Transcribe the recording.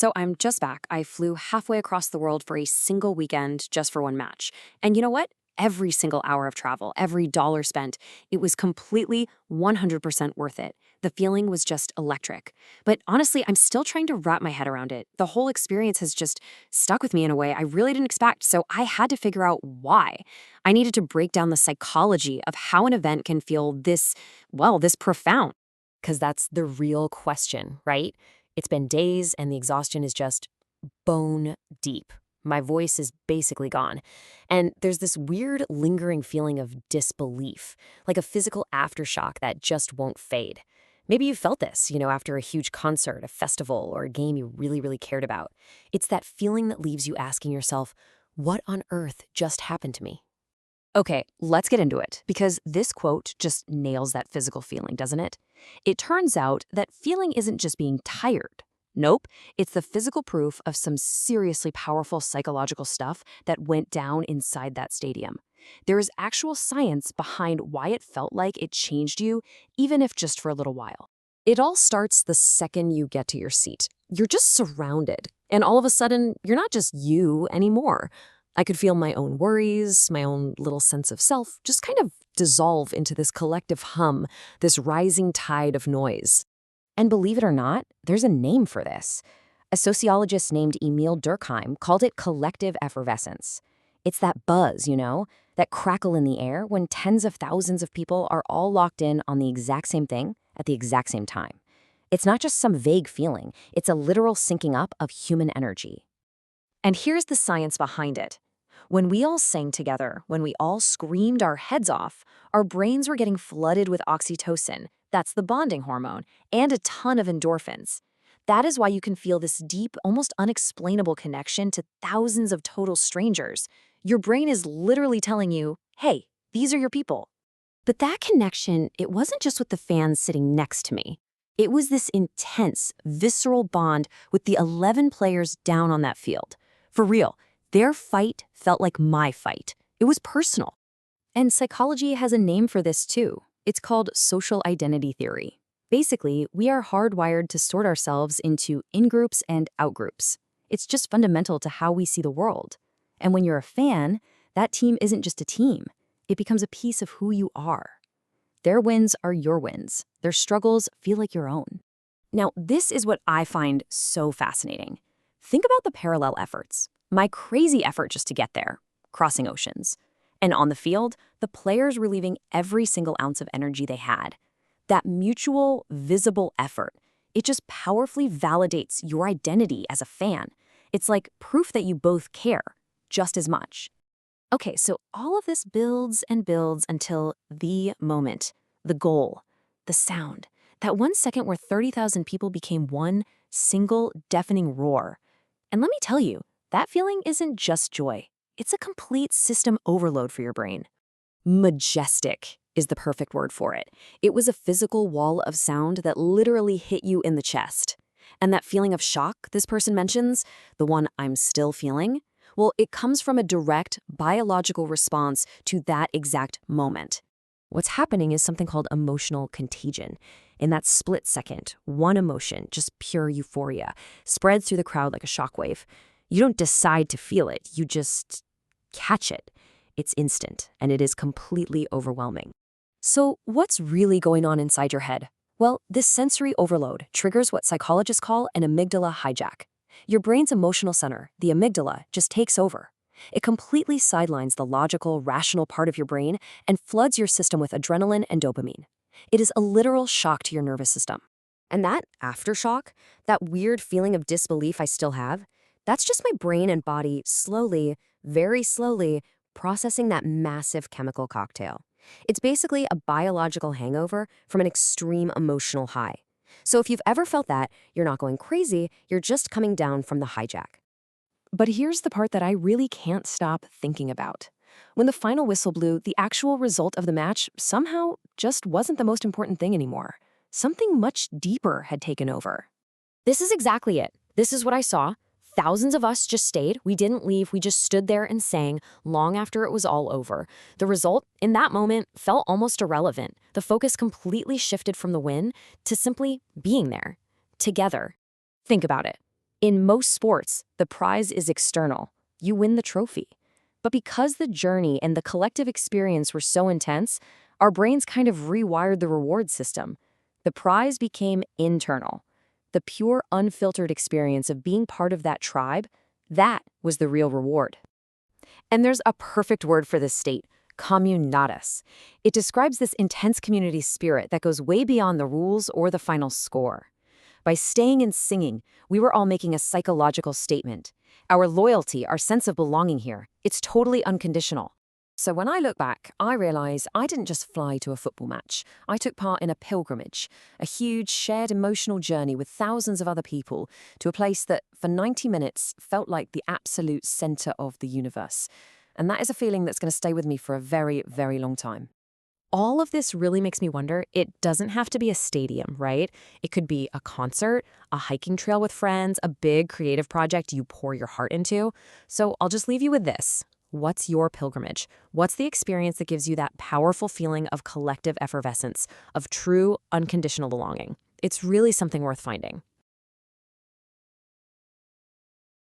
So I'm just back. I flew halfway across the world for a single weekend just for one match. And you know what? Every single hour of travel, every dollar spent, it was completely 100% worth it. The feeling was just electric. But honestly, I'm still trying to wrap my head around it. The whole experience has just stuck with me in a way I really didn't expect, so I had to figure out why. I needed to break down the psychology of how an event can feel this profound. Because that's the real question, right? It's been days and the exhaustion is just bone deep. My voice is basically gone. And there's this weird lingering feeling of disbelief, like a physical aftershock that just won't fade. Maybe you felt this, after a huge concert, a festival, or a game you really, really cared about. It's that feeling that leaves you asking yourself, what on earth just happened to me? Okay, let's get into it, because this quote just nails that physical feeling, doesn't it? It turns out that feeling isn't just being tired. Nope, it's the physical proof of some seriously powerful psychological stuff that went down inside that stadium. There is actual science behind why it felt like it changed you, even if just for a little while. It all starts the second you get to your seat. You're just surrounded, and all of a sudden, you're not just you anymore. I could feel my own worries, my own little sense of self, just kind of dissolve into this collective hum, this rising tide of noise. And believe it or not, there's a name for this. A sociologist named Emil Durkheim called it collective effervescence. It's that buzz, that crackle in the air when tens of thousands of people are all locked in on the exact same thing at the exact same time. It's not just some vague feeling, it's a literal syncing up of human energy. And here's the science behind it. When we all sang together, when we all screamed our heads off, our brains were getting flooded with oxytocin, that's the bonding hormone, and a ton of endorphins. That is why you can feel this deep, almost unexplainable connection to thousands of total strangers. Your brain is literally telling you, hey, these are your people. But that connection, it wasn't just with the fans sitting next to me. It was this intense, visceral bond with the 11 players down on that field. For real, their fight felt like my fight. It was personal. And psychology has a name for this too. It's called social identity theory. Basically, we are hardwired to sort ourselves into in-groups and out-groups. It's just fundamental to how we see the world. And when you're a fan, that team isn't just a team. It becomes a piece of who you are. Their wins are your wins. Their struggles feel like your own. Now, this is what I find so fascinating. Think about the parallel efforts. My crazy effort just to get there, crossing oceans. And on the field, the players were leaving every single ounce of energy they had. That mutual, visible effort, it just powerfully validates your identity as a fan. It's like proof that you both care just as much. Okay, so all of this builds and builds until the moment, the goal, the sound. That 1 second where 30,000 people became one single deafening roar. And let me tell you, that feeling isn't just joy. It's a complete system overload for your brain. Majestic is the perfect word for it. It was a physical wall of sound that literally hit you in the chest. And that feeling of shock this person mentions, the one I'm still feeling, well, it comes from a direct biological response to that exact moment. What's happening is something called emotional contagion. In that split second, one emotion, just pure euphoria, spreads through the crowd like a shockwave. You don't decide to feel it, you just catch it. It's instant, and it is completely overwhelming. So what's really going on inside your head? Well, this sensory overload triggers what psychologists call an amygdala hijack. Your brain's emotional center, the amygdala, just takes over. It completely sidelines the logical, rational part of your brain and floods your system with adrenaline and dopamine. It is a literal shock to your nervous system. And that aftershock, that weird feeling of disbelief I still have, that's just my brain and body slowly, very slowly, processing that massive chemical cocktail. It's basically a biological hangover from an extreme emotional high. So if you've ever felt that, you're not going crazy, you're just coming down from the hijack. But here's the part that I really can't stop thinking about. When the final whistle blew, the actual result of the match somehow just wasn't the most important thing anymore. Something much deeper had taken over. This is exactly it. This is what I saw. Thousands of us just stayed. We didn't leave. We just stood there and sang long after it was all over. The result, in that moment, felt almost irrelevant. The focus completely shifted from the win to simply being there, together. Think about it. In most sports, the prize is external. You win the trophy. But because the journey and the collective experience were so intense, our brains kind of rewired the reward system. The prize became internal. The pure, unfiltered experience of being part of that tribe, that was the real reward. And there's a perfect word for this state: communitas. It describes this intense community spirit that goes way beyond the rules or the final score. By staying and singing, we were all making a psychological statement. Our loyalty, our sense of belonging here, it's totally unconditional. So when I look back, I realize I didn't just fly to a football match. I took part in a pilgrimage, a huge shared emotional journey with thousands of other people to a place that, for 90 minutes, felt like the absolute center of the universe. And that is a feeling that's going to stay with me for a very, very long time. All of this really makes me wonder, it doesn't have to be a stadium, right? It could be a concert, a hiking trail with friends, a big creative project you pour your heart into. So I'll just leave you with this. What's your pilgrimage? What's the experience that gives you that powerful feeling of collective effervescence, of true, unconditional belonging? It's really something worth finding.